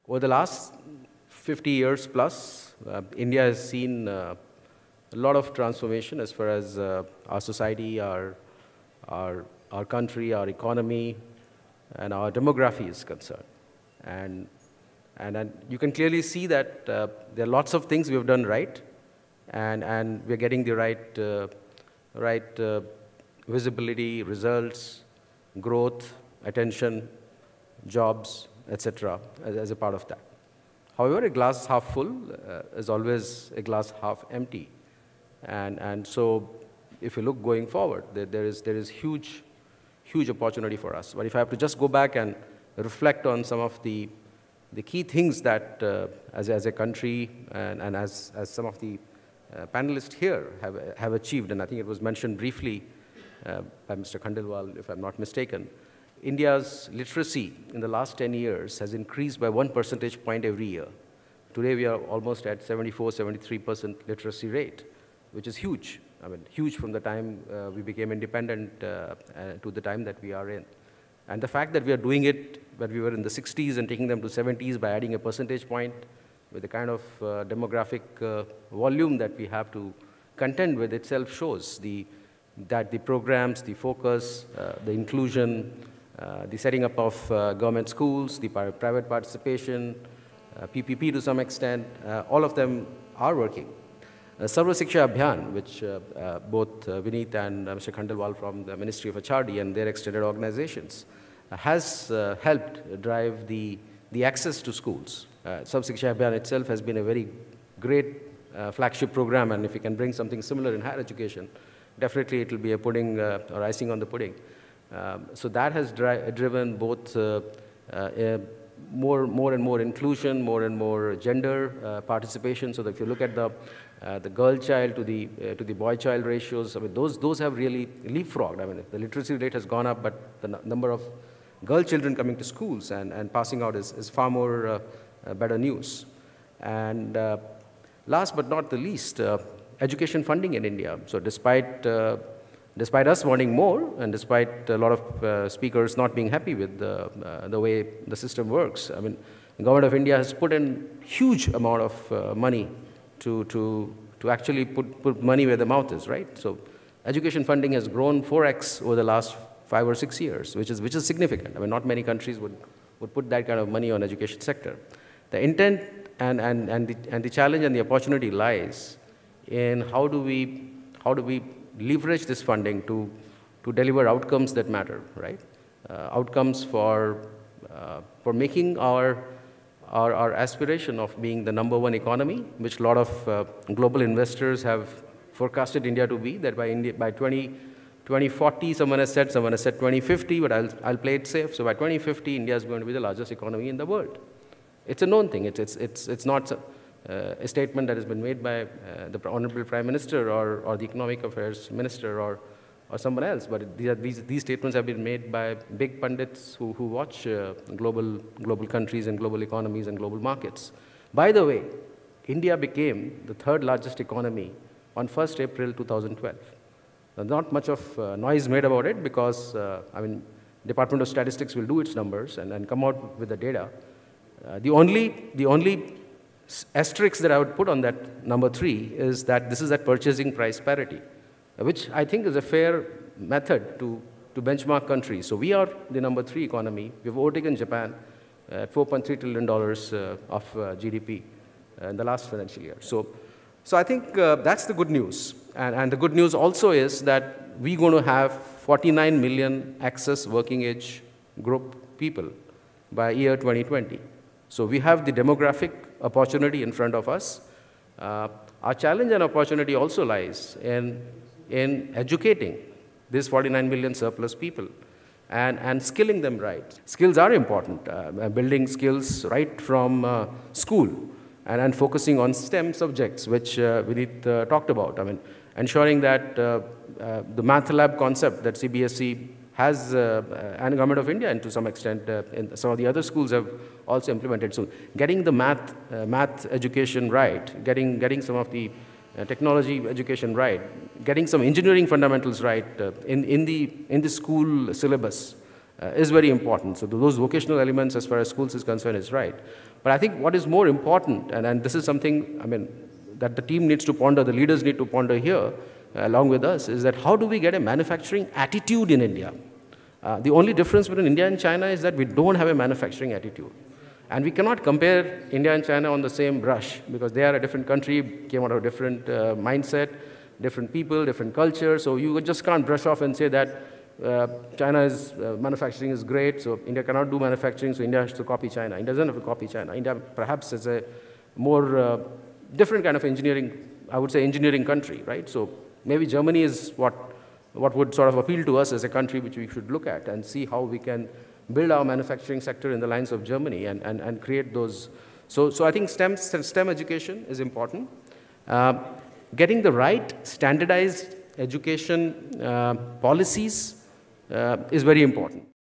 Over the last 50 years plus, India has seen a lot of transformation as far as our society, our country, our economy, and our demography is concerned. And you can clearly see that there are lots of things we have done right, and we're getting the right visibility, results, growth, attention, jobs, etc. as a part of that. However, a glass half full is always a glass half empty. And so if you look going forward, there is huge opportunity for us. But if I have to just go back and reflect on some of the key things that as a country and as some of the panelists here have achieved, and I think it was mentioned briefly by Mr. Khandelwal, if I'm not mistaken, India's literacy in the last 10 years has increased by 1 percentage point every year. Today we are almost at 74, 73% literacy rate, which is huge. I mean, huge from the time we became independent to the time that we are in. And the fact that we are doing it when we were in the 60s and taking them to 70s by adding a percentage point with the kind of demographic volume that we have to contend with itself shows that the programs, the focus, the inclusion, the setting up of government schools, the private participation, PPP to some extent, all of them are working. Sarva Shiksha Abhiyan, which both Vineet and Mr. Khandelwal from the Ministry of HRD and their extended organizations has helped drive the access to schools. Sarva Shiksha Abhiyan itself has been a very great flagship program, and if we can bring something similar in higher education, definitely it will be a pudding or icing on the pudding. So that has driven both more and more inclusion, more and more gender participation. So that if you look at the girl child to the boy child ratios, I mean, those have really leapfrogged. I mean, the literacy rate has gone up, but the number of girl children coming to schools and passing out is far more better news. And last but not the least, education funding in India. So despite us wanting more, and despite a lot of speakers not being happy with the way the system works, I mean, the government of India has put in huge amount of money to actually put money where the mouth is, right? So education funding has grown 4x over the last 5 or 6 years, which is significant. I mean, not many countries would put that kind of money on education sector. The intent and the challenge and the opportunity lies in how do we leverage this funding to deliver outcomes that matter, right? Outcomes for making our aspiration of being the #1 economy, which a lot of global investors have forecasted India to be, that by 2040, someone has said 2050, but I'll play it safe. So by 2050, India is going to be the largest economy in the world. It's a known thing. It's not a statement that has been made by the Honorable Prime Minister or the Economic Affairs Minister or someone else, but these statements have been made by big pundits who watch global countries and global economies and global markets. By the way, India became the 3rd largest economy on 1st April 2012. Not much of noise made about it because, I mean, Department of Statistics will do its numbers and come out with the data. The only asterisk that I would put on that #3 is that this is at purchasing price parity, which I think is a fair method to benchmark countries. So we are the #3 economy. We've overtaken Japan at $4.3 trillion of GDP in the last financial year. So I think that's the good news. And the good news also is that we're going to have 49 million access working age group people by year 2020. So we have the demographic opportunity in front of us. Our challenge and opportunity also lies in educating these 49 million surplus people and skilling them right. Skills are important, building skills right from school and focusing on STEM subjects, which Vineet talked about. I mean, ensuring that the math lab concept that CBSE has, and Government of India, and to some extent, in some of the other schools have also implemented. So getting the math education right, getting some of the technology education right, getting some engineering fundamentals right in the school syllabus is very important. So those vocational elements as far as schools is concerned is right. But I think what is more important, and this is something, I mean, that the team needs to ponder, the leaders need to ponder here, along with us, is that how do we get a manufacturing attitude in India? The only difference between India and China is that we don't have a manufacturing attitude. And we cannot compare India and China on the same brush, because they are a different country, came out of a different mindset, different people, different culture. So you just can't brush off and say that China's manufacturing is great, so India cannot do manufacturing, so India has to copy China. India doesn't have to copy China. India perhaps is a more different kind of engineering, I would say engineering country, right? So maybe Germany is what would sort of appeal to us as a country which we should look at and see how we can build our manufacturing sector in the lines of Germany and create those. So I think STEM education is important. Getting the right standardized education policies is very important.